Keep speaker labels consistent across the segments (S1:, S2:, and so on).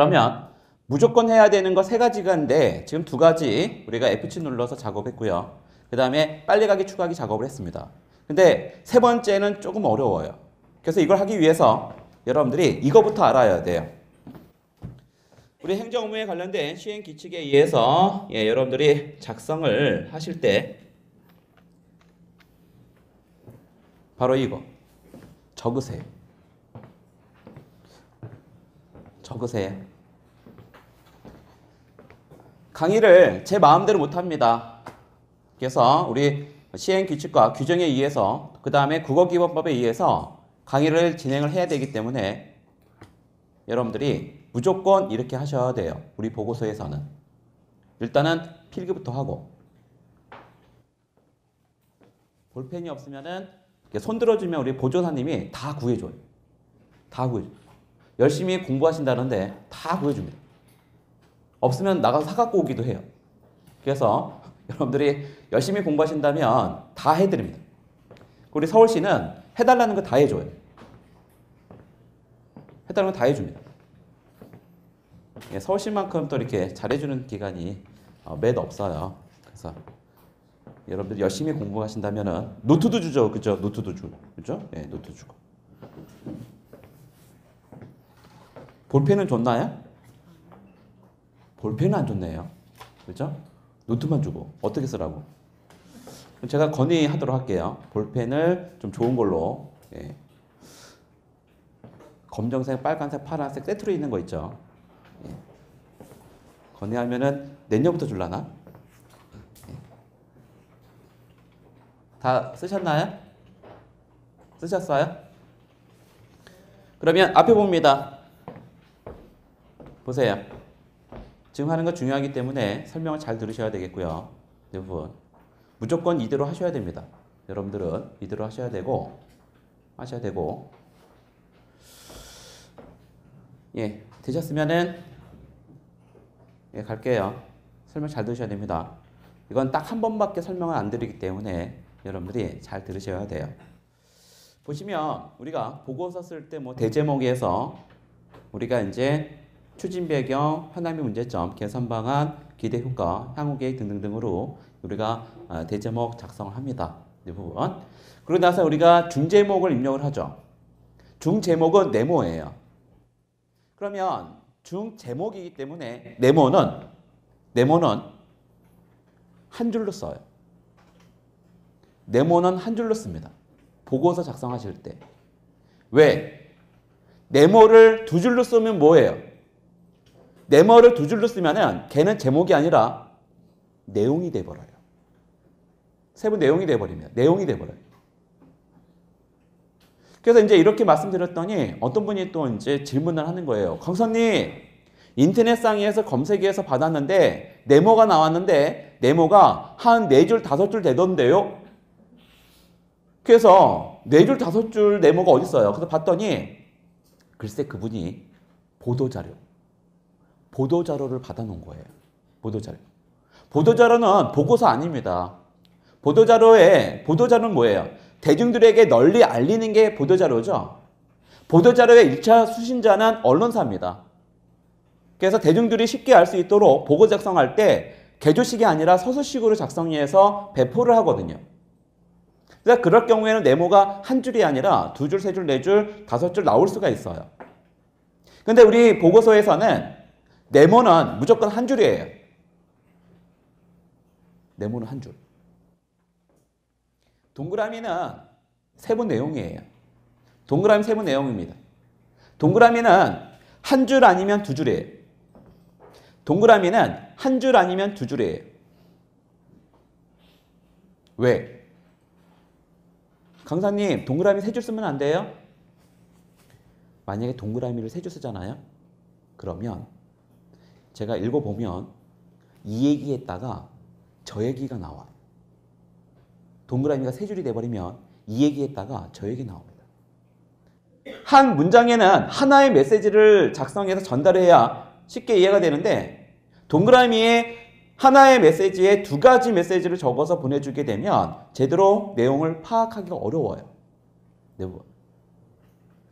S1: 그러면 무조건 해야 되는 거 세 가지가 있는데 지금 두 가지 우리가 F7 눌러서 작업했고요. 그 다음에 빨리 가기 추가하기 작업을 했습니다. 근데 세 번째는 조금 어려워요. 그래서 이걸 하기 위해서 여러분들이 이거부터 알아야 돼요. 우리 행정 업무에 관련된 시행 규칙에 의해서 여러분들이 작성을 하실 때 바로 이거 적으세요. 적으세요. 강의를 제 마음대로 못합니다. 그래서 우리 시행 규칙과 규정에 의해서 그 다음에 국어기본법에 의해서 강의를 진행을 해야 되기 때문에 여러분들이 무조건 이렇게 하셔야 돼요. 우리 보고서에서는. 일단은 필기부터 하고 볼펜이 없으면은 손 들어주면 우리 보조사님이 다 구해줘요. 다 구해줘요. 열심히 공부하신다는데 다 구해줍니다. 없으면 나가서 사갖고 오기도 해요. 그래서 여러분들이 열심히 공부하신다면 다 해드립니다. 우리 서울시는 해달라는 거 다 해줘요. 해달라는 거 다 해줍니다. 서울시만큼 또 이렇게 잘해주는 기관이 몇 없어요. 그래서 여러분들이 열심히 공부하신다면은 노트도 주죠. 그죠? 노트도 주고. 그죠? 네, 노트 주고. 볼펜은 줬나요? 볼펜은 안 줬네요. 그죠? 노트만 주고. 어떻게 쓰라고? 제가 건의하도록 할게요. 볼펜을 좀 좋은 걸로. 예. 검정색, 빨간색, 파란색 세트로 있는 거 있죠. 예. 건의하면은 내년부터 줄라나? 예. 다 쓰셨나요? 쓰셨어요? 그러면 앞에 봅니다. 보세요. 지금 하는 거 중요하기 때문에 설명을 잘 들으셔야 되겠고요. 이 부분. 무조건 이대로 하셔야 됩니다. 여러분들은 이대로 하셔야 되고 예, 되셨으면은 예, 갈게요. 설명 잘 들으셔야 됩니다. 이건 딱 한 번밖에 설명을 안 드리기 때문에 여러분들이 잘 들으셔야 돼요. 보시면 우리가 보고서 쓸 때 뭐 대제목에서 우리가 이제 추진 배경, 현황 문제점, 개선 방안, 기대 효과, 향후 계획 등등등으로 우리가 대제목 작성을 합니다. 이 부분. 그러고 나서 우리가 중제목을 입력을 하죠. 중제목은 네모예요. 그러면 중제목이기 때문에 네모는 한 줄로 써요. 네모는 한 줄로 씁니다. 보고서 작성하실 때. 왜? 네모를 두 줄로 쓰면 뭐예요? 네모를 두 줄로 쓰면은 걔는 제목이 아니라 내용이 돼버려요. 세부 내용이 돼버립니다. 내용이 돼버려요. 그래서 이제 이렇게 말씀드렸더니 어떤 분이 또 이제 질문을 하는 거예요. 강사님, 인터넷상에서 검색해서 받았는데 네모가 나왔는데 네모가 한 4줄, 5줄 되던데요? 그래서 4줄, 5줄 네모가 어디 있어요? 그래서 봤더니 글쎄 그분이 보도자료를 받아놓은 거예요. 보도자료는 보고서 아닙니다. 보도자료는 뭐예요? 대중들에게 널리 알리는 게 보도자료죠. 보도자료의 1차 수신자는 언론사입니다. 그래서 대중들이 쉽게 알 수 있도록 보고 작성할 때 개조식이 아니라 서술식으로 작성해서 배포를 하거든요. 그래서 그럴 경우에는 네모가 한 줄이 아니라 2줄, 3줄, 4줄, 5줄 나올 수가 있어요. 근데 우리 보고서에서는 네모는 무조건 한 줄이에요. 네모는 한 줄. 동그라미는 세부 내용이에요. 동그라미 세부 내용입니다. 동그라미는 한 줄 아니면 2줄이에요. 동그라미는 한 줄 아니면 2줄이에요. 왜? 강사님, 동그라미 3줄 쓰면 안 돼요? 만약에 동그라미를 3줄 쓰잖아요? 그러면 제가 읽어보면 이 얘기했다가 저 얘기가 나와요. 동그라미가 3줄이 돼버리면 이 얘기했다가 저 얘기 나옵니다. 한 문장에는 하나의 메시지를 작성해서 전달해야 쉽게 이해가 되는데 동그라미에 하나의 메시지에 2가지 메시지를 적어서 보내주게 되면 제대로 내용을 파악하기가 어려워요.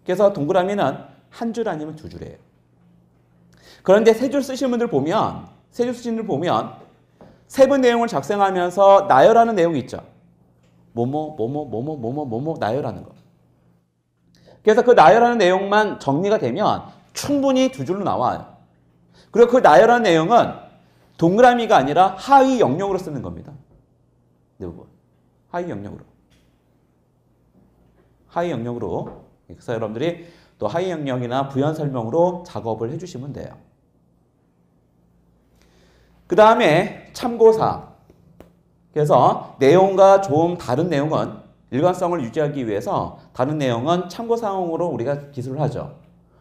S1: 그래서 동그라미는 한 줄 아니면 2줄이에요. 그런데 세 줄 쓰시는 분들 보면, 세 줄 쓰시는 분들 보면 세부 내용을 작성하면서 나열하는 내용이 있죠. 뭐뭐 나열하는 거. 그래서 그 나열하는 내용만 정리가 되면 충분히 두 줄로 나와요. 그리고 그 나열하는 내용은 동그라미가 아니라 하위 영역으로 쓰는 겁니다. 대부분. 하위 영역으로. 하위 영역으로. 그래서 여러분들이 또 하위 영역이나 부연 설명으로 작업을 해주시면 돼요. 그 다음에 참고사항. 그래서 내용과 좀 다른 내용은 일관성을 유지하기 위해서 다른 내용은 참고사항으로 우리가 기술을 하죠.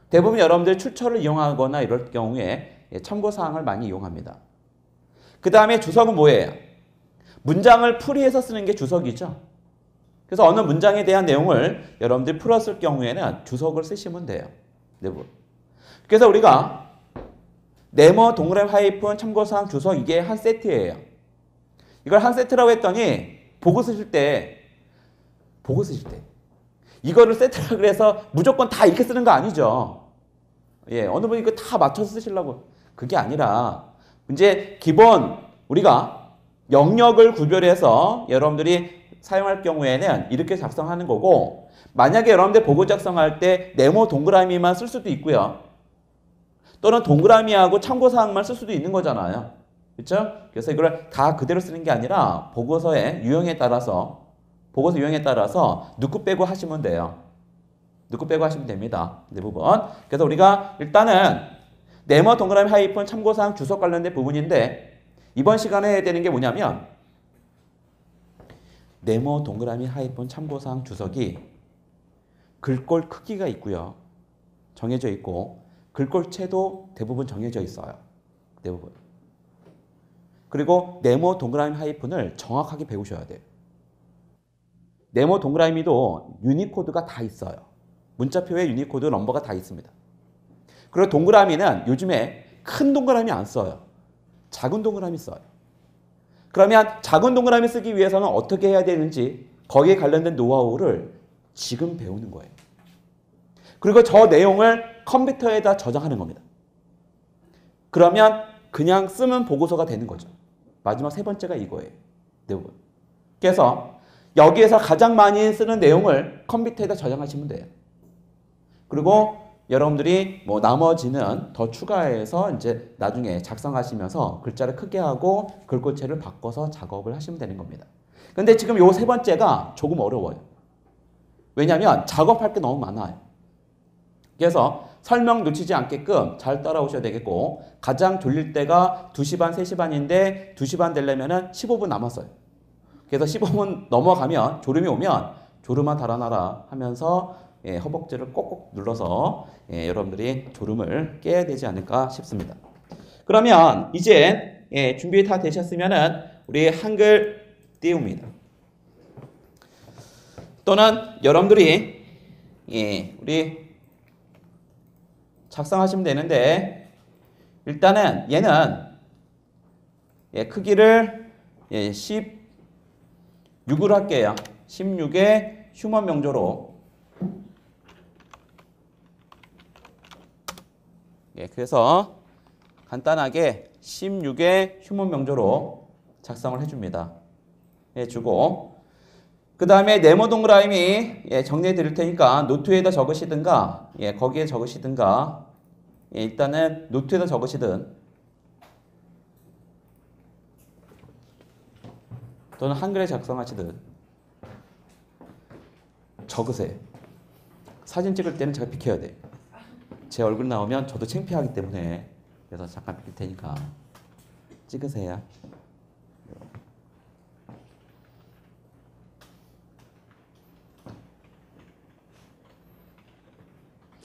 S1: 대부분 여러분들이 출처를 이용하거나 이럴 경우에 참고사항을 많이 이용합니다. 그 다음에 주석은 뭐예요? 문장을 풀이해서 쓰는 게 주석이죠. 그래서 어느 문장에 대한 내용을 여러분들이 풀었을 경우에는 주석을 쓰시면 돼요. 대부분. 그래서 우리가 네모, 동그라미, 하이픈, 참고사항, 주석 이게 한 세트예요. 이걸 한 세트라고 했더니 보고 쓰실 때 이거를 세트라고 해서 무조건 다 이렇게 쓰는 거 아니죠. 예, 어느 분이 다 맞춰서 쓰시려고. 그게 아니라 이제 기본 우리가 영역을 구별해서 여러분들이 사용할 경우에는 이렇게 작성하는 거고, 만약에 여러분들 보고 작성할 때 네모 동그라미만 쓸 수도 있고요. 또는 동그라미하고 참고사항만 쓸 수도 있는 거잖아요. 그렇죠? 그래서 이걸 다 그대로 쓰는 게 아니라 보고서의 유형에 따라서 넣고 빼고 하시면 돼요. 넣고 빼고 하시면 됩니다. 대부분. 그래서 우리가 일단은 네모, 동그라미, 하이픈, 참고사항, 주석 관련된 부분인데 이번 시간에 해야 되는 게 뭐냐면 네모, 동그라미, 하이픈, 참고사항, 주석이 글꼴 크기가 있고요. 정해져 있고 글꼴체도 대부분 정해져 있어요. 대부분. 그리고 네모, 동그라미, 하이픈을 정확하게 배우셔야 돼요. 네모, 동그라미도 유니코드가 다 있어요. 문자표에 유니코드 넘버가 다 있습니다. 그리고 동그라미는 요즘에 큰 동그라미 안 써요. 작은 동그라미 써요. 그러면 작은 동그라미 쓰기 위해서는 어떻게 해야 되는지 거기에 관련된 노하우를 지금 배우는 거예요. 그리고 저 내용을 컴퓨터에다 저장하는 겁니다. 그러면 그냥 쓰면 보고서가 되는 거죠. 마지막 세 번째가 이거예요. 대부분. 그래서 여기에서 가장 많이 쓰는 내용을 컴퓨터에다 저장하시면 돼요. 그리고 여러분들이 뭐 나머지는 더 추가해서 이제 나중에 작성하시면서 글자를 크게 하고 글꼴체를 바꿔서 작업을 하시면 되는 겁니다. 근데 지금 요 세 번째가 조금 어려워요. 왜냐하면 작업할 게 너무 많아요. 그래서 설명 놓치지 않게끔 잘 따라오셔야 되겠고, 가장 졸릴 때가 2시 반, 3시 반인데 2시 반 되려면 15분 남았어요. 그래서 15분 넘어가면 졸음이 오면 졸음아 달아나라 하면서 허벅지를 꼭꼭 눌러서 여러분들이 졸음을 깨야 되지 않을까 싶습니다. 그러면 이제 준비 다 되셨으면은 우리 한글 띄웁니다. 또는 여러분들이 우리 작성하시면 되는데, 일단은 얘는 크기를 16으로 할게요. 16의 휴먼 명조로. 그래서 간단하게 16의 휴먼 명조로 작성을 해줍니다. 해주고, 그 다음에 네모 동그라미 정리해 드릴 테니까 노트에다 적으시든가 거기에 적으시든가 일단은 노트에다 적으시든 또는 한글에 작성하시든 적으세요. 사진 찍을 때는 제가 비켜야 돼요. 제 얼굴 나오면 저도 창피하기 때문에. 그래서 잠깐 비킬 테니까 찍으세요.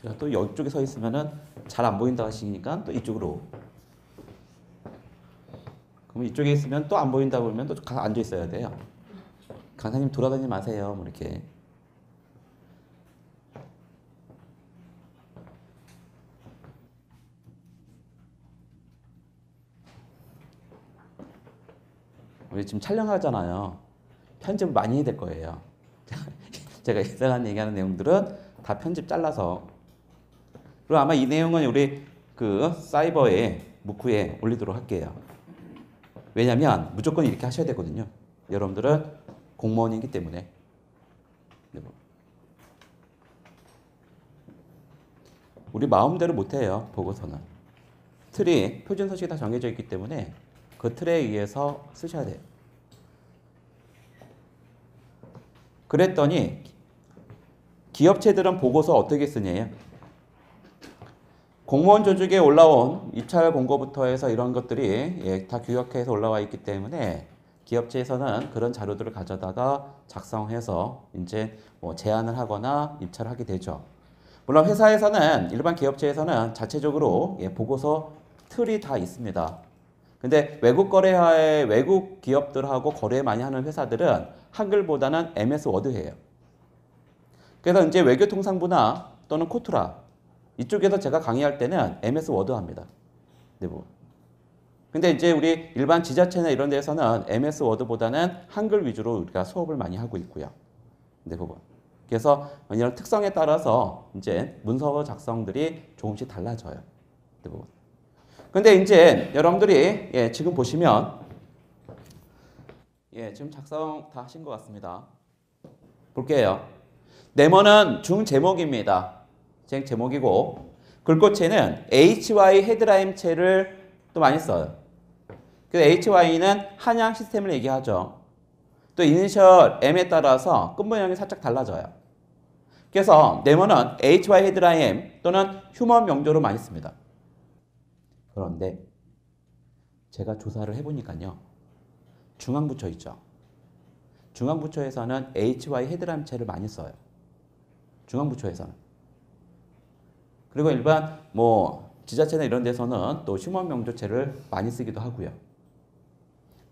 S1: 제가 또 이쪽에 서 있으면은 잘 안 보인다 하시니까 또 이쪽으로. 그럼 이쪽에 있으면 또 안 보인다 그러면 또 앉아 있어야 돼요. 강사님 돌아다니지 마세요. 뭐 이렇게. 우리 지금 촬영하잖아요. 편집을 많이 해야 될 거예요. 제가 이상한 얘기하는 내용들은 다 편집 잘라서. 그리고 아마 이 내용은 우리 그 사이버에 무쿠에 올리도록 할게요. 왜냐면 무조건 이렇게 하셔야 되거든요. 여러분들은 공무원이기 때문에. 우리 마음대로 못해요. 보고서는. 틀이 표준 서식이 다 정해져 있기 때문에 그 틀에 의해서 쓰셔야 돼요. 그랬더니 기업체들은 보고서 어떻게 쓰냐요? 공무원 조직에 올라온 입찰 공고부터 해서 이런 것들이 다 규격화해서 올라와 있기 때문에 기업체에서는 그런 자료들을 가져다가 작성해서 이제 뭐 제안을 하거나 입찰을 하게 되죠. 물론 회사에서는 일반 기업체에서는 자체적으로 보고서 틀이 다 있습니다. 근데 외국 거래하에 외국 기업들하고 거래 많이 하는 회사들은 한글보다는 MS 워드예요. 그래서 이제 외교통상부나 또는 코투라 이쪽에서 제가 강의할 때는 MS 워드 합니다. 대부분. 근데 이제 우리 일반 지자체나 이런 데서는 MS 워드보다는 한글 위주로 우리가 수업을 많이 하고 있고요. 대부분. 그래서 이런 특성에 따라서 이제 문서 작성들이 조금씩 달라져요. 대부분. 근데 이제 여러분들이 지금 보시면 지금 작성 다 하신 것 같습니다. 볼게요. 네모는 중제목입니다. 제목이고 글꼴체는 HY 헤드라인체를 또 많이 써요. 그래서 HY는 한양 시스템을 얘기하죠. 또 이니셜 M에 따라서 끝 모양이 살짝 달라져요. 그래서 네모는 HY 헤드라인 또는 휴먼 명조로 많이 씁니다. 그런데 제가 조사를 해보니까요. 중앙부처 있죠. 중앙부처에서는 HY 헤드라인체를 많이 써요. 중앙부처에서는. 그리고 일반 뭐 지자체나 이런 데서는 또 휴먼 명조체를 많이 쓰기도 하고요.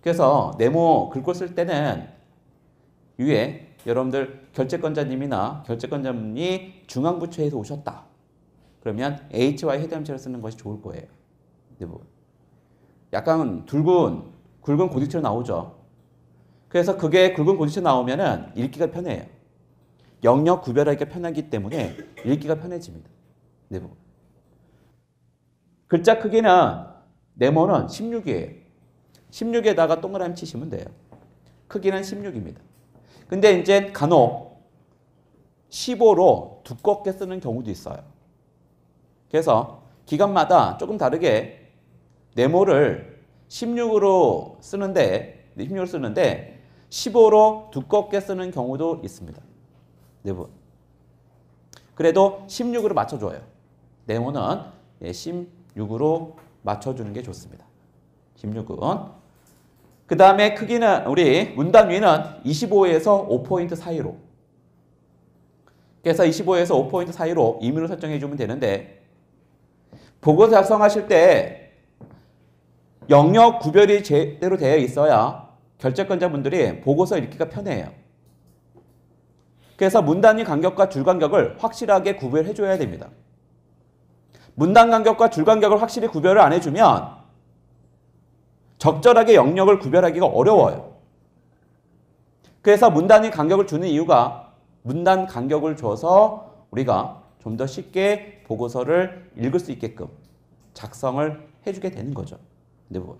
S1: 그래서 네모 글꼴 쓸 때는 위에 여러분들 결제권자님이나 결제권자분이 중앙부처에서 오셨다. 그러면 HY 헤드라인체를 쓰는 것이 좋을 거예요. 약간 굵은 고딕체로 나오죠. 그래서 그게 굵은 고딕체로 나오면은 읽기가 편해요. 영역 구별하기가 편하기 때문에 읽기가 편해집니다. 네모. 글자 크기는 네모는 16이에요. 16에다가 동그라미 치시면 돼요. 크기는 16입니다. 근데 이제 간혹 15로 두껍게 쓰는 경우도 있어요. 그래서 기관마다 조금 다르게 네모를 16으로 쓰는데 15로 두껍게 쓰는 경우도 있습니다. 네모. 그래도 16으로 맞춰줘요. 네모는 16으로 맞춰주는 게 좋습니다. 16은. 그 다음에 크기는 우리 문단 위는 25에서 5포인트 사이로. 그래서 25에서 5포인트 사이로 임의로 설정해주면 되는데 보고서 작성하실 때 영역 구별이 제대로 되어 있어야 결제권자분들이 보고서 읽기가 편해요. 그래서 문단위 간격과 줄 간격을 확실하게 구별해 줘야 됩니다. 문단 간격과 줄 간격을 확실히 구별을 안 해주면 적절하게 영역을 구별하기가 어려워요. 그래서 문단위 간격을 주는 이유가 문단 간격을 줘서 우리가 좀 더 쉽게 보고서를 읽을 수 있게끔 작성을 해주게 되는 거죠. 대부분.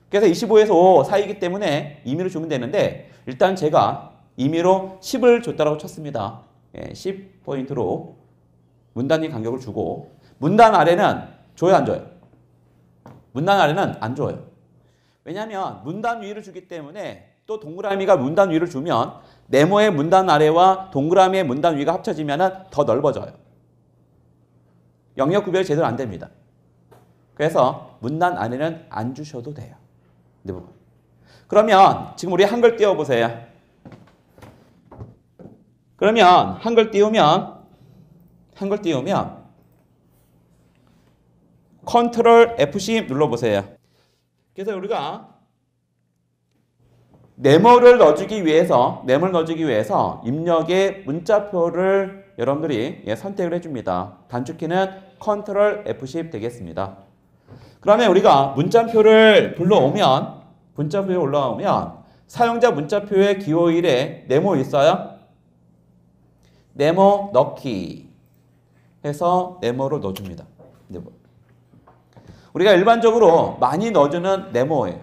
S1: 그래서 25에서 5 사이이기 때문에 임의로 주면 되는데 일단 제가 임의로 10을 줬다고 쳤습니다. 10포인트로 문단위 간격을 주고 문단 아래는 줘요, 안 줘요? 문단 아래는 안 줘요. 왜냐하면 문단 위를 주기 때문에 또 동그라미가 문단 위를 주면 네모의 문단 아래와 동그라미의 문단 위가 합쳐지면 더 넓어져요. 영역 구별이 제대로 안 됩니다. 그래서 문단 안에는 안 주셔도 돼요. 그러면 지금 우리 한글 띄워보세요. 그러면 한글 띄우면 컨트롤 F10 눌러보세요. 그래서 우리가 네모를 넣어주기 위해서 입력의 문자표를 여러분들이 선택을 해줍니다. 단축키는 컨트롤 F10 되겠습니다. 그러면 우리가 문자표를 문자표에 올라오면 사용자 문자표의 기호일에 네모 있어요? 네모 넣기 해서 네모를 넣어줍니다. 네모. 우리가 일반적으로 많이 넣어주는 네모예요.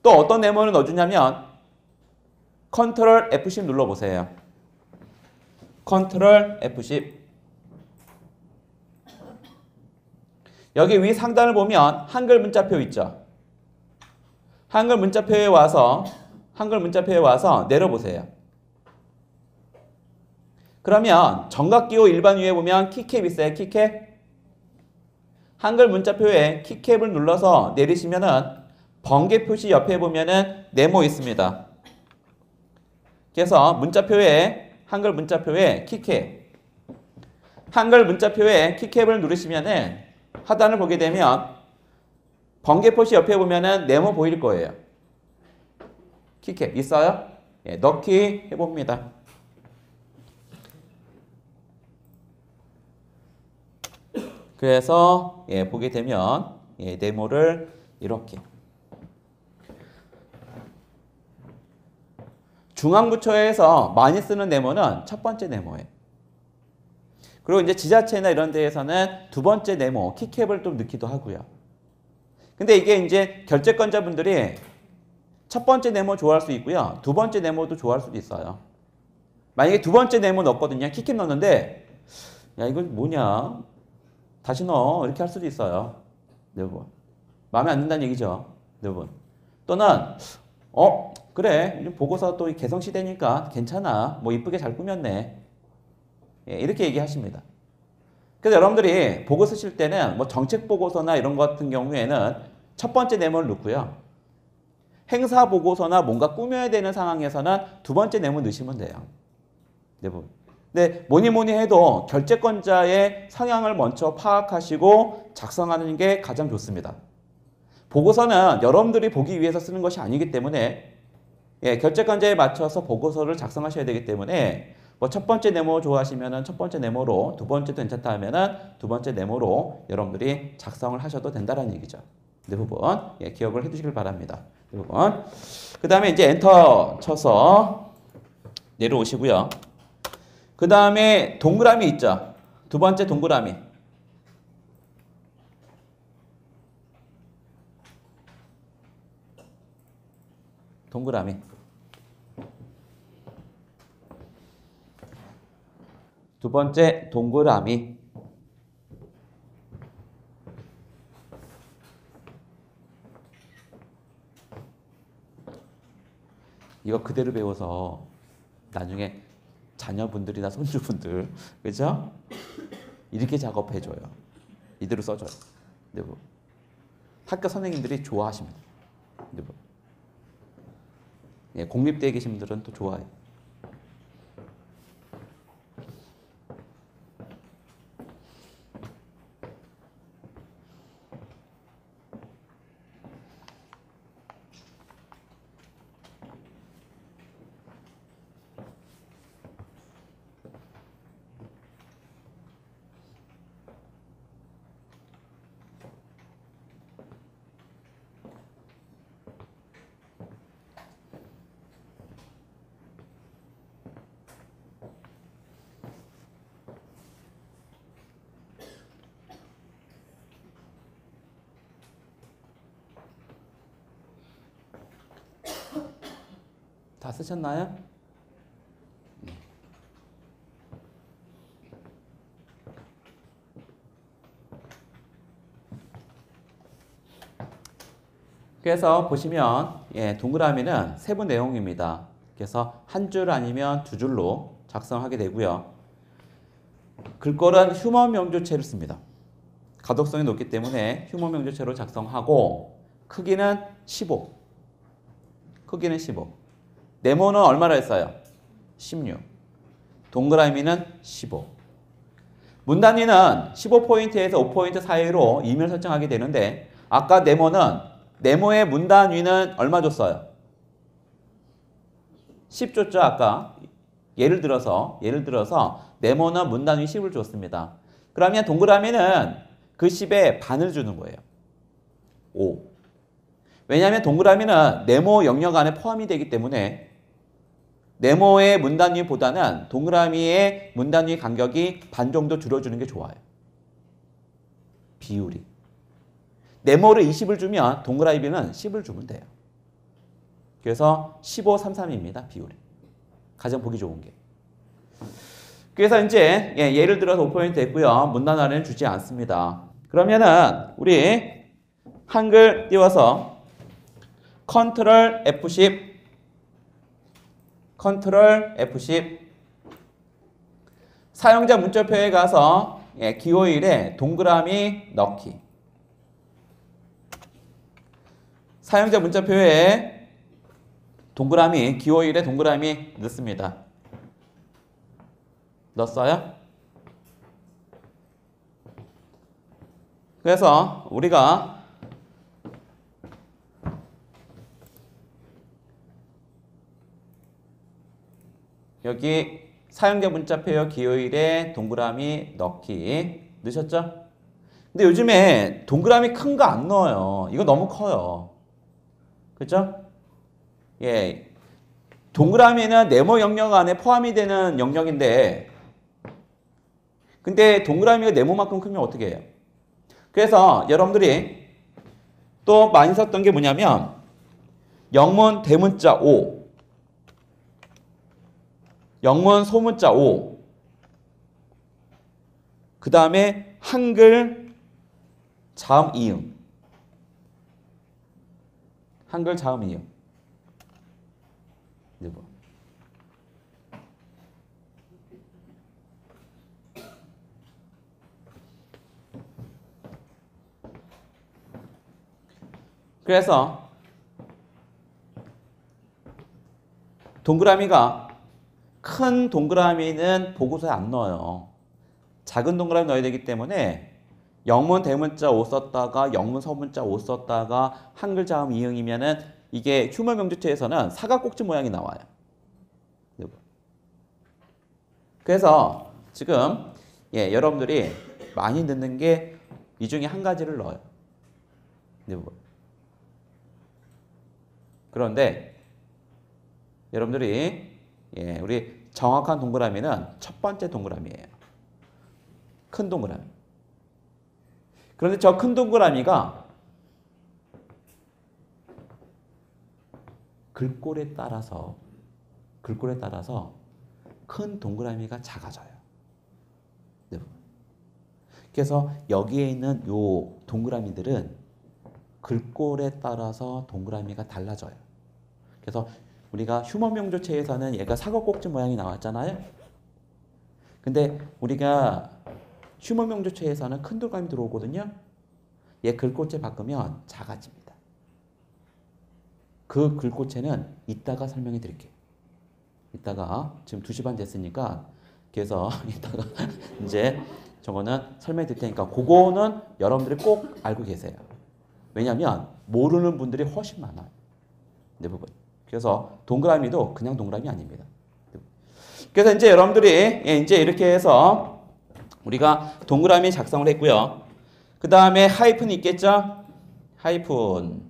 S1: 또 어떤 네모를 넣어주냐면 컨트롤 F10 눌러보세요. 컨트롤 F10. 여기 위 상단을 보면 한글 문자표 있죠. 한글 문자표에 와서 내려보세요. 그러면 정각기호 일반 위에 보면 키캡 있어요. 키캡. 한글 문자표에 키캡을 눌러서 내리시면은 번개 표시 옆에 보면은 네모 있습니다. 그래서 한글 문자표에 키캡. 한글 문자표에 키캡을 누르시면은 하단을 보게 되면 번개 표시 옆에 보면은 네모 보일 거예요. 키캡 있어요? 예, 넣기 해봅니다. 그래서 보게 되면 네모를 이렇게 중앙부처에서 많이 쓰는 네모는 첫 번째 네모예요. 그리고 이제 지자체나 이런 데에서는 두 번째 네모, 키캡을 좀 넣기도 하고요. 근데 이게 이제 결제권자분들이 첫 번째 네모 좋아할 수 있고요. 두 번째 네모도 좋아할 수도 있어요. 만약에 두 번째 네모 넣었거든요. 키캡 넣었는데 야 이거 뭐냐? 다시 넣어. 이렇게 할 수도 있어요. 여러분. 마음에 안 든다는 얘기죠. 여러분. 또는 그래. 보고서 또 개성시대니까 괜찮아. 뭐 이쁘게 잘 꾸몄네. 이렇게 얘기하십니다. 그래서 여러분들이 보고 쓰실 때는 뭐 정책 보고서나 이런 것 같은 경우에는 첫 번째 네모를 넣고요. 행사 보고서나 뭔가 꾸며야 되는 상황에서는 두 번째 네모 넣으시면 돼요. 여러분. 근데 뭐니 해도 결제권자의 성향을 먼저 파악하시고 작성하는 게 가장 좋습니다. 보고서는 여러분들이 보기 위해서 쓰는 것이 아니기 때문에 결제권자에 맞춰서 보고서를 작성하셔야 되기 때문에 뭐 첫 번째 네모 좋아하시면은 첫 번째 네모로, 두 번째도 괜찮다 하면은 두 번째 네모로 여러분들이 작성을 하셔도 된다는 얘기죠. 이 부분 기억을 해두시길 바랍니다. 이 부분. 그 다음에 이제 엔터 쳐서 내려오시고요. 그 다음에 동그라미 있죠. 두 번째 동그라미. 동그라미. 두 번째 동그라미. 이거 그대로 배워서 나중에 자녀분들이나 손주분들, 그죠? 이렇게 작업해줘요. 이대로 써줘요. 학교 선생님들이 좋아하십니다. 공립대에 계신 분들은 또 좋아해요. 다 쓰셨나요? 그래서 보시면 동그라미는 세부 내용입니다. 그래서 한 줄 아니면 두 줄로 작성하게 되고요. 글꼴은 휴머 명조체를 씁니다. 가독성이 높기 때문에 휴머 명조체로 작성하고 크기는 15. 크기는 15. 네모는 얼마나 했어요? 16. 동그라미는 15. 문 단위는 15포인트에서 5포인트 사이로 이미를 설정하게 되는데 아까 네모의 문 단위는 얼마 줬어요? 10 줬죠, 아까. 예를 들어서 네모는 문 단위 10을 줬습니다. 그러면 동그라미는 그 10의 반을 주는 거예요. 5. 왜냐하면 동그라미는 네모 영역 안에 포함이 되기 때문에 네모의 문 단위보다는 동그라미의 문 단위 간격이 반 정도 줄여주는 게 좋아요. 비율이. 네모를 20을 주면 동그라미는 10을 주면 돼요. 그래서 15, 3, 3입니다. 비율이. 가장 보기 좋은 게. 그래서 이제 예를 들어서 5포인트 했고요. 문단아래는 주지 않습니다. 그러면은 우리 한글 띄워서 컨트롤 F10 컨트롤 F10 사용자 문자표에 가서 기호일에 동그라미 넣기. 사용자 문자표에 동그라미, 기호일에 동그라미 넣습니다. 넣었어요? 그래서 우리가 여기 사용자 문자표요 기호일에 동그라미 넣기 넣으셨죠? 근데 요즘에 동그라미 큰 거 안 넣어요. 이거 너무 커요. 그죠? 예. 동그라미는 네모 영역 안에 포함이 되는 영역인데 근데 동그라미가 네모만큼 크면 어떻게 해요? 그래서 여러분들이 또 많이 썼던 게 뭐냐면 영문 대문자 O 영문 소문자 O 그 다음에 한글 자음 이음 한글 자음 이음 그래서 동그라미가 큰 동그라미는 보고서에 안 넣어요. 작은 동그라미 넣어야 되기 때문에 영문 대문자 O 썼다가 영문 서문자 O 썼다가 한글 자음 이응이면은 이게 휴먼 명주체에서는 사각꼭지 모양이 나와요. 그래서 지금 여러분들이 많이 넣는 게 이 중에 한 가지를 넣어요. 그런데 여러분들이 우리 정확한 동그라미는 첫 번째 동그라미예요. 큰 동그라미. 그런데 저 큰 동그라미가 글꼴에 따라서 큰 동그라미가 작아져요. 그래서 여기에 있는 요 동그라미들은 글꼴에 따라서 동그라미가 달라져요. 그래서 우리가 휴먼 명조체에서는 얘가 사각꼭지 모양이 나왔잖아요. 근데 우리가 휴먼 명조체에서는 큰 동그라미 들어오거든요. 얘 글꼴체 바꾸면 작아집니다. 그 글꼴체는 이따가 설명해 드릴게요. 이따가 지금 2시 반 됐으니까 그래서 이따가 이제 저거는 설명해 드릴 테니까 그거는 여러분들이 꼭 알고 계세요. 왜냐하면 모르는 분들이 훨씬 많아요. 대부분. 그래서 동그라미도 그냥 동그라미 아닙니다. 그래서 이제 여러분들이 이제 이렇게 해서 우리가 동그라미 작성을 했고요. 그 다음에 하이픈이 있겠죠? 하이픈.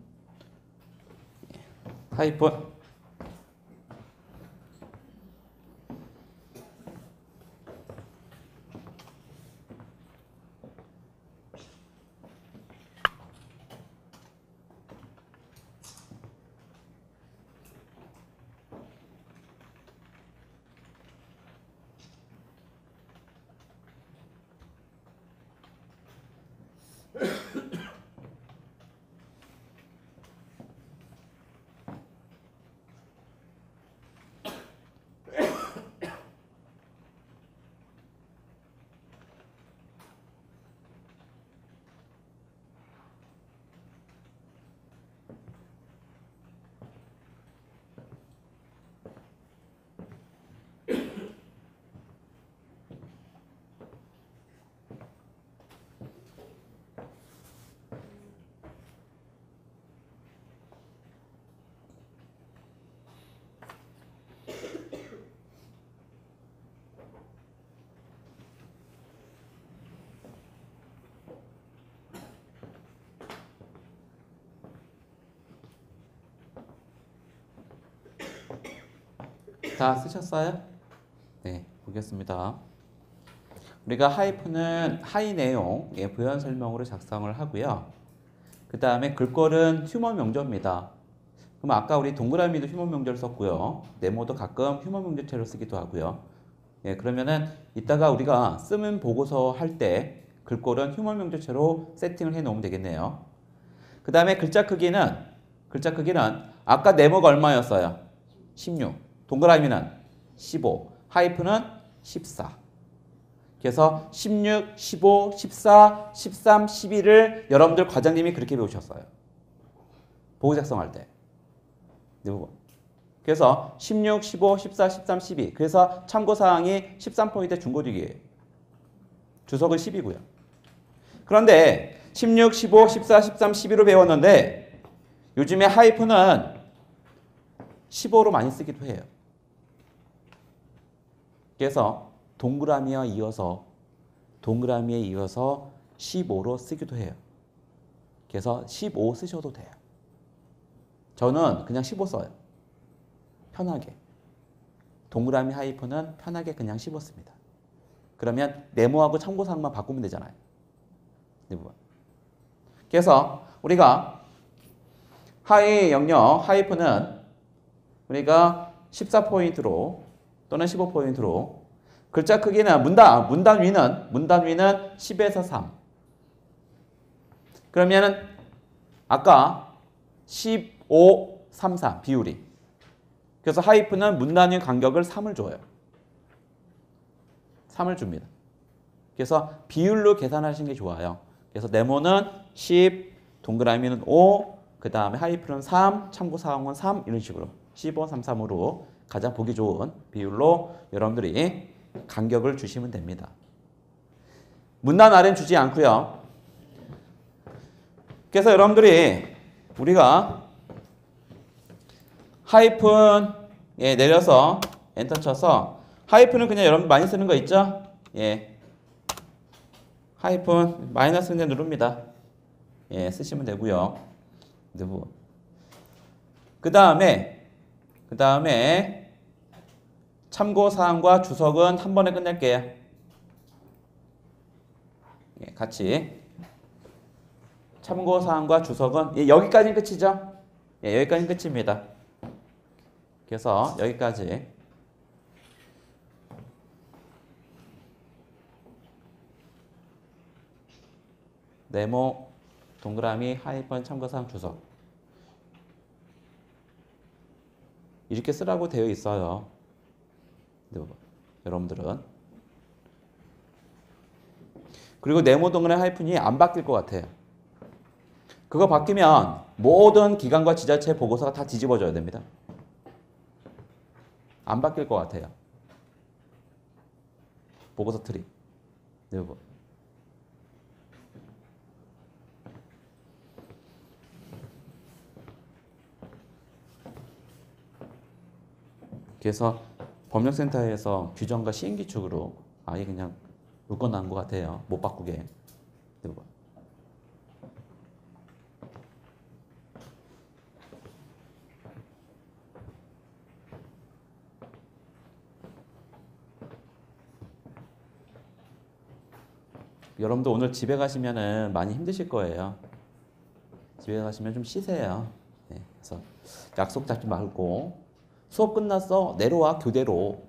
S1: 다 쓰셨어요? 네, 보겠습니다. 우리가 하이픈은 하이 내용 부연 설명으로 작성을 하고요. 그 다음에 글꼴은 휴먼 명조입니다. 그럼 아까 우리 동그라미도 휴먼 명조를 썼고요. 네모도 가끔 휴먼 명조체로 쓰기도 하고요. 그러면은 이따가 우리가 쓰는 보고서 할 때 글꼴은 휴먼 명조체로 세팅을 해 놓으면 되겠네요. 그 다음에 글자 크기는 아까 네모가 얼마였어요? 16. 동그라미는 15. 하이픈은 14. 그래서 16, 15, 14, 13, 12를 여러분들 과장님이 그렇게 배우셨어요. 보고 작성할 때. 그래서 16, 15, 14, 13, 12. 그래서 참고사항이 13포인트 중고dig이에요. 주석은 10이고요. 그런데 16, 15, 14, 13, 12로 배웠는데 요즘에 하이픈은 15로 많이 쓰기도 해요. 그래서 동그라미에 이어서 15로 쓰기도 해요. 그래서 15 쓰셔도 돼요. 저는 그냥 15 써요. 편하게. 동그라미 하이픈은 편하게 그냥 15 씁니다. 그러면 네모하고 참고사항만 바꾸면 되잖아요. 그래서 우리가 하이 영역 하이픈은 우리가 14포인트로 또는 15포인트로 글자 크기는 문단 위는 10에서 3. 그러면은 아까 15, 3, 4 비율이. 그래서 하이픈은 문단 위 간격을 3을 줘요. 3을 줍니다. 그래서 비율로 계산하시는 게 좋아요. 그래서 네모는 10, 동그라미는 5, 그 다음에 하이픈은 3, 참고사항은 3 이런 식으로 15, 3, 3으로 가장 보기 좋은 비율로 여러분들이 간격을 주시면 됩니다. 문단 아래는 주지 않고요. 그래서 여러분들이 우리가 하이픈에 내려서 엔터 쳐서 하이픈은 그냥 여러분 많이 쓰는 거 있죠? 하이픈 마이너스 그냥 누릅니다. 쓰시면 되고요. 그 다음에 참고사항과 주석은 한 번에 끝낼게요. 같이. 참고사항과 주석은 여기까지는 끝이죠? 여기까지는 끝입니다. 그래서 여기까지. 네모, 동그라미, 하이픈, 참고사항, 주석. 이렇게 쓰라고 되어 있어요. 여러분들은. 그리고 네모, 동그라미, 하이픈이 안 바뀔 것 같아요. 그거 바뀌면 모든 기관과 지자체 보고서가 다 뒤집어져야 됩니다. 안 바뀔 것 같아요. 보고서 트리. 그래서 법령센터에서 규정과 시행규칙으로 아예 그냥 묶어놓은 것 같아요. 못 바꾸게. 여러분도 오늘 집에 가시면은 많이 힘드실 거예요. 집에 가시면 좀 쉬세요. 그래서 약속 잡지 말고 수업 끝났어 내려와 교대로.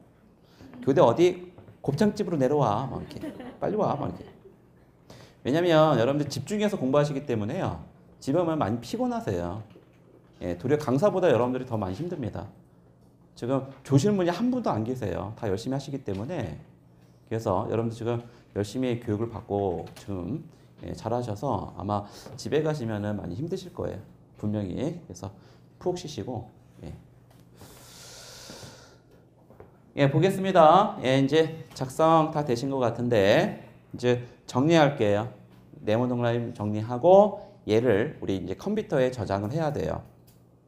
S1: 교대 어디? 곱창집으로 내려와. 막 이렇게 빨리 와. 막 이렇게. 왜냐면 여러분들 집중해서 공부하시기 때문에요. 집에 오면 많이 피곤하세요. 도리어 강사보다 여러분들이 더 많이 힘듭니다. 지금 조실 분이 한 분도 안 계세요. 다 열심히 하시기 때문에. 그래서 여러분들 지금 열심히 교육을 받고 지금 잘하셔서 아마 집에 가시면은 많이 힘드실 거예요. 분명히. 그래서 푹 쉬시고. 보겠습니다. 이제 작성 다 되신 것 같은데 이제 정리할게요. 네모 동그라미 정리하고 얘를 우리 이제 컴퓨터에 저장을 해야 돼요.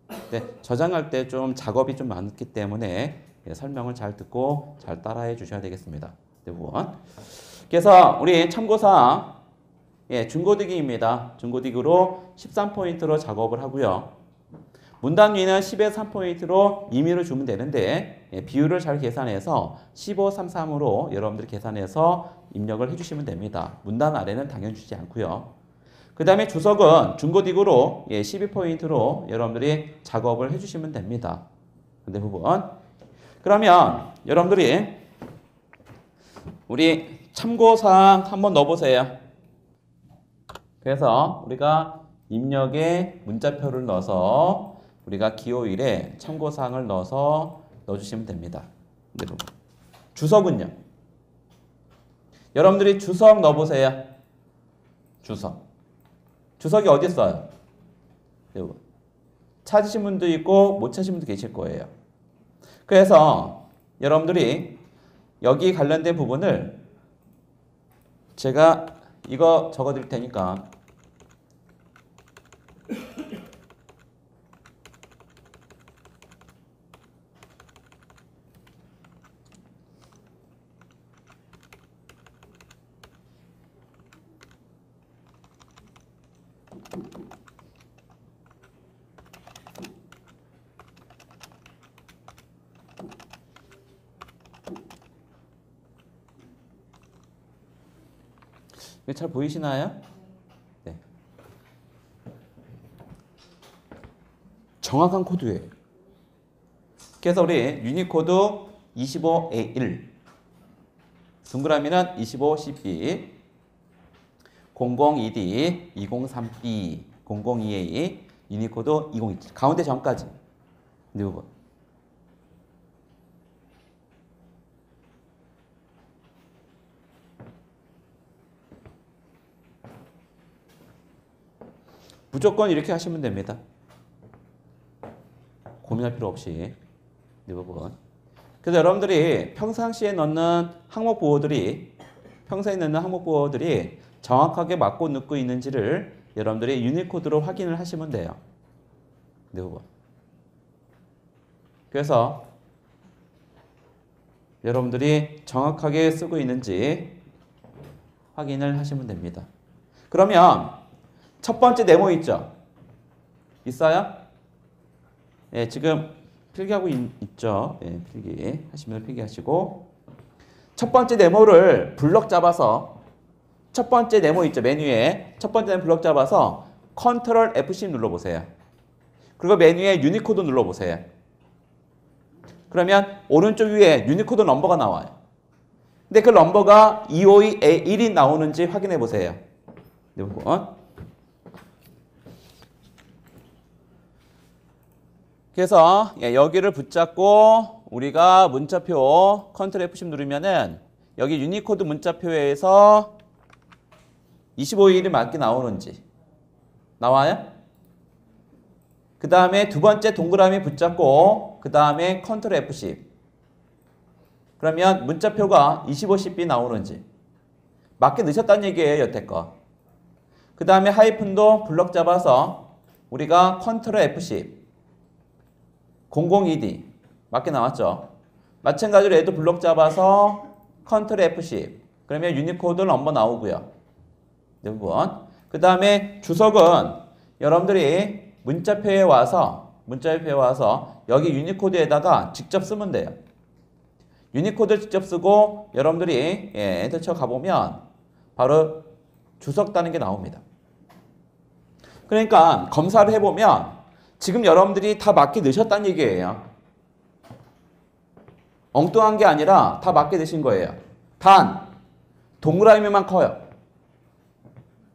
S1: 근데 저장할 때 좀 작업이 좀 많기 때문에 설명을 잘 듣고 잘 따라해 주셔야 되겠습니다. 그래서 우리 참고사항 중고딕입니다. 중고딕으로 13포인트로 작업을 하고요. 문단 위는 10에 3포인트로 임의로 주면 되는데 비율을 잘 계산해서 15, 33으로 여러분들이 계산해서 입력을 해주시면 됩니다. 문단 아래는 당연히 주지 않고요. 그 다음에 주석은 중고딕으로 12포인트로 여러분들이 작업을 해주시면 됩니다. 그 부분. 그러면 여러분들이 우리 참고사항 한번 넣어보세요. 그래서 우리가 입력에 문자표를 넣어서 우리가 기호일에 참고사항을 넣어주시면 됩니다. 주석은요? 여러분들이 주석 넣어보세요. 주석. 주석이 어디 있어요? 찾으신 분도 있고 못 찾으신 분도 계실 거예요. 그래서 여러분들이 여기 관련된 부분을 제가 이거 적어드릴 테니까 이게 잘 보이시나요? 네. 정확한 코드예요. 그래서 우리 유니코드 25A1 동그라미는 25CB 002D 203B 002A 유니코드 2027 가운데 전까지. 근데 이거 무조건 이렇게 하시면 됩니다. 고민할 필요 없이. 이 부분. 그래서 여러분들이 평상시에 넣는 항목부호들이 정확하게 맞고 넣고 있는지를 여러분들이 유니코드로 확인을 하시면 돼요. 이 부분. 그래서 여러분들이 정확하게 쓰고 있는지 확인을 하시면 됩니다. 그러면 첫 번째 네모 있죠? 있어요? 예, 지금 필기하고 있죠? 예, 필기 하시면 필기하시고 첫 번째 네모를 블럭 잡아서 첫 번째 네모 있죠? 메뉴에 첫 번째 블럭 잡아서 컨트롤 F10 눌러보세요. 그리고 메뉴에 유니코드 눌러보세요. 그러면 오른쪽 위에 유니코드 넘버가 나와요. 근데 그 넘버가 252A1이 나오는지 확인해 보세요. 이 부분. 그래서 여기를 붙잡고 우리가 문자표 컨트롤 F10 누르면은 여기 유니코드 문자표에서 25일이 맞게 나오는지 나와요? 그 다음에 두 번째 동그라미 붙잡고 그 다음에 컨트롤 F10 그러면 문자표가 25CB 나오는지 맞게 넣으셨다는 얘기예요. 여태껏. 그 다음에 하이픈도 블럭 잡아서 우리가 컨트롤 F10 002D 맞게 나왔죠. 마찬가지로 얘도 블럭 잡아서 컨트롤 F10 그러면 유니코드 넘버 나오고요. 이 부분. 그 다음에 주석은 여러분들이 문자표에 와서 여기 유니코드에다가 직접 쓰면 돼요. 유니코드를 직접 쓰고 여러분들이 엔터 쳐 가보면 바로 주석 따는 게 나옵니다. 그러니까 검사를 해보면 지금 여러분들이 다 맞게 넣으셨다는 얘기예요. 엉뚱한 게 아니라 다 맞게 넣으신 거예요. 단 동그라미만 커요.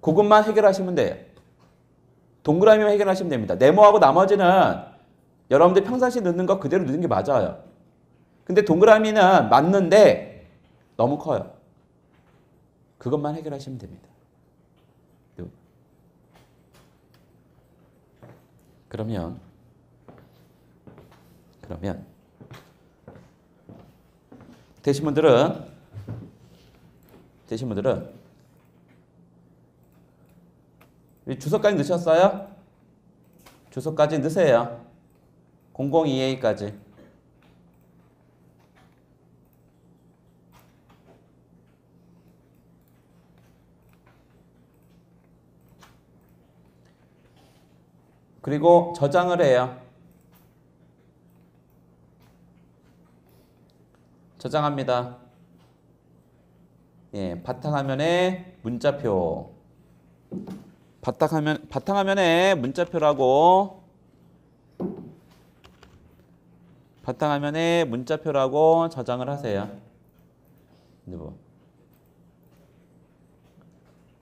S1: 그것만 해결하시면 돼요. 동그라미만 해결하시면 됩니다. 네모하고 나머지는 여러분들 평상시에 넣는 거 그대로 넣는 게 맞아요. 근데 동그라미는 맞는데 너무 커요. 그것만 해결하시면 됩니다. 그러면 되신 분들은 주소까지 넣으셨어요? 주소까지 넣으세요. 002A까지. 그리고 저장을 해요. 저장합니다. 예, 바탕화면에 문자표. 바탕화면에 문자표라고 저장을 하세요.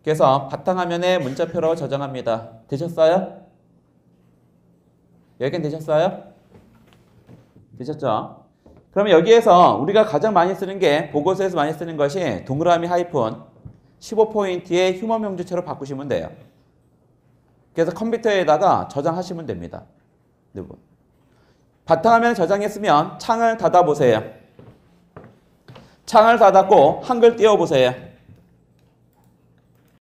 S1: 그래서 바탕화면에 문자표라고 저장합니다. 되셨어요? 여기까지 되셨어요? 되셨죠? 그러면 여기에서 우리가 가장 많이 쓰는 게 보고서에서 많이 쓰는 것이 동그라미 하이픈 15포인트의 휴먼 명주체로 바꾸시면 돼요. 그래서 컴퓨터에다가 저장하시면 됩니다. 바탕화면에 저장했으면 창을 닫아보세요. 창을 닫았고 한글 띄워보세요.